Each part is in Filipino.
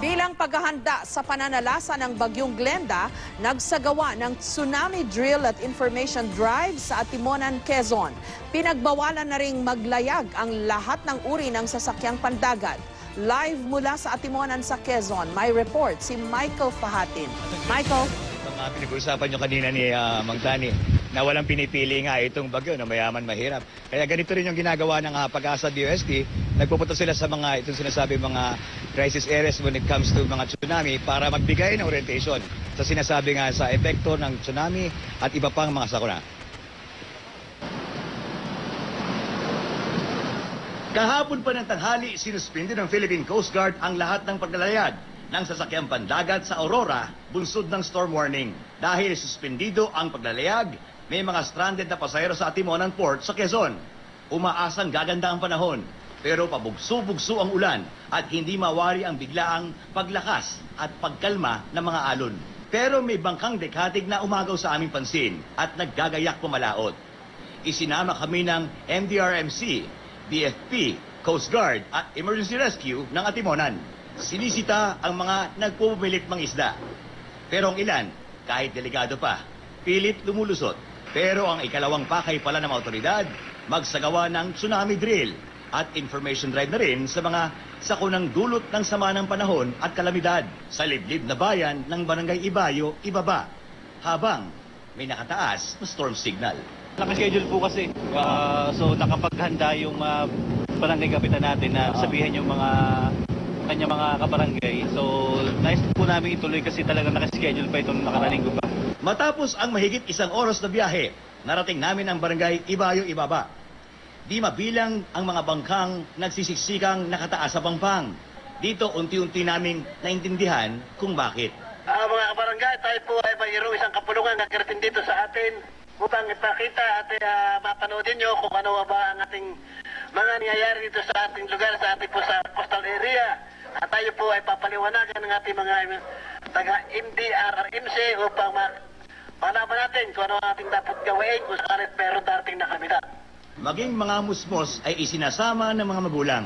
Bilang paghahanda sa pananalasa ng Bagyong Glenda, nagsagawa ng tsunami drill at information drive sa Atimonan, Quezon. Pinagbawalan na ring maglayag ang lahat ng uri ng sasakyang pandagat. Live mula sa Atimonan sa Quezon, may report si Michael Fahatin. Michael? Pinag-uusapan nyo kanina ni Mang Dani na walang pinipili nga itong bagyo na mayaman mahirap. Kaya ganito rin yung ginagawa ng Pag-asa DOST. Nagpupunta sila sa mga itong sinasabi mga crisis areas when it comes to mga tsunami para magbigay ng orientation sa sinasabi nga sa epekto ng tsunami at iba pang mga sakuna. Kahapon pa ng tanghali, sinuspindi ng Philippine Coast Guard ang lahat ng paglalayag ng sasakyang pandagat sa Aurora, bunsod ng storm warning. Dahil suspendido ang paglalayag, may mga stranded na pasahero sa Atimonan Port sa Quezon. Umaasang gaganda ang panahon, pero pabugso-bugso ang ulan at hindi mawari ang biglaang paglakas at pagkalma ng mga alon. Pero may bangkang dekatig na umagaw sa aming pansin at naggagayak pumalaot. Isinama kami ng MDRMC, BFP, Coast Guard at Emergency Rescue ng Atimonan. Sinisita ang mga nagpupumilit mang isda. Pero ang ilan, kahit delikado pa, pilit lumulusot. Pero ang ikalawang pakay pala ng mga otoridad, magsagawa ng tsunami drill at information drive na rin sa mga sakunang dulot ng sama ng panahon at kalamidad sa liblib na bayan ng Barangay Ibayo, Ibaba, habang may nakataas na storm signal. Nakaschedule po kasi, so nakapaghanda yung barangay kapitan natin na sabihin yung kanya mga kabarangay. So, nice po namin ituloy kasi talagang nakaschedule pa itong nakarating ko pa. Matapos ang mahigit 1 oras na biyahe, narating namin ang barangay Ibayo, Ibaba. Di mabilang ang mga bangkang nagsisisikang nakataas sa pangpang. Dito, unti-unti naming naintindihan kung bakit. Mga kabarangay, tayo po ay mayroong isang kapulungan na karating dito sa atin upang ipakita at mapanoodin nyo kung ano ba ang ating mga nangyayari dito sa ating lugar, sa ating po sa coastal area. At tayo po ay papaliwanagan ng ating mga taga-MDRMC upang malaman natin kung ano ating dapat gawin kung saan meron dating na kabilang. Maging mga musmos ay isinasama ng mga magulang.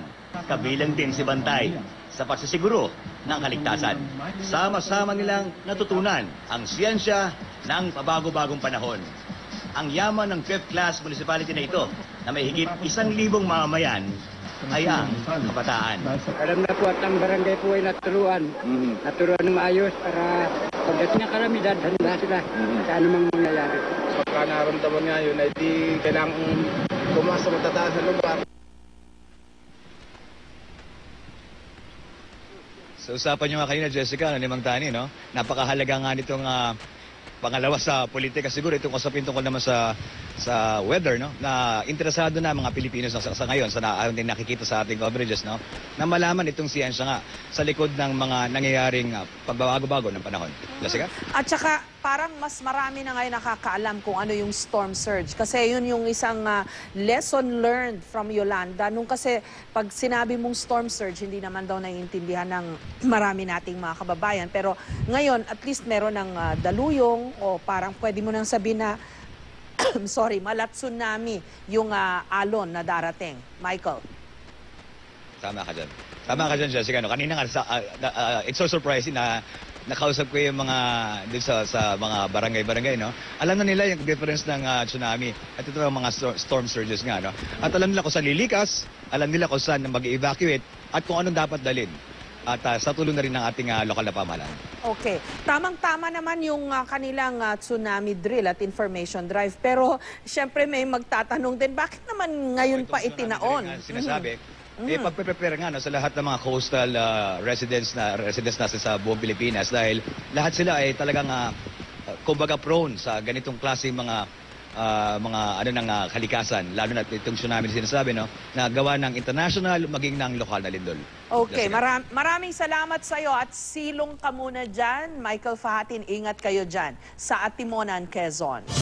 Kabilang din si Bantay sa pagsisiguro ng kaligtasan. Sama-sama nilang natutunan ang siyensya ng pabago-bagong panahon. Ang yaman ng 5th class municipality na ito na may higit 1,000 mamamayan ay ang kabataan. Alam na po at ang barangay po ay naturuan. Naturuan ng maayos para pagdating ng kalamidad, handa sila sa anumang mangyayari. Pagka naramdaman nga yun, ay di kailangan pumasok at tataan sa lugar. Sa usapan nyo nga kanina, Jessica, ni Mang Tani, no? Napakahalaga nga nitong pangalawa sa politika. Siguro itong usapin tungkol naman sa weather, no? Na interesado na mga Pilipino sa ngayon, sa ating nakikita sa ating coverages, no? Na malaman itong siyensya nga sa likod ng mga nangyayaring pagbabago-bago ng panahon. Jessica? At saka parang mas marami na ngayon nakakaalam kung ano yung storm surge. Kasi yun yung isang lesson learned from Yolanda. Nung kasi pag sinabi mong storm surge, hindi naman daw naiintindihan ng marami nating mga kababayan. Pero ngayon, at least meron ng daluyong o parang pwede mo nang sabihin na sorry, mala tsunami yung alon na darating. Michael? Tama ka dyan. Tama ka dyan, Jessica. No? Kanina nga, it's so surprising na nakausap ko yung mga dun sa mga barangay-barangay, no? Alam na nila yung difference ng tsunami at ito yung mga storm surges nga, no? At alam nila kung saan lilikas, alam nila kung saan mag-evacuate at kung anong dapat dalhin. At sa tulong na rin ng ating lokal na pamahalaan. Okay. Tamang-tama naman yung kanilang tsunami drill at information drive. Pero syempre may magtatanong din, bakit naman ngayon pa itinaon? Sinasabi, pagpe-prepare nga sa lahat ng mga coastal residents natin sa buong Pilipinas dahil lahat sila ay talagang kumbaga prone sa ganitong klase mga kalikasan, lalo na itong tsunami na sinasabi, no, na gawa ng international maging ng lokal na lindol. Okay, maraming salamat sa iyo at silong ka muna dyan. Michael Fahatin, ingat kayo dyan sa Atimonan, Quezon.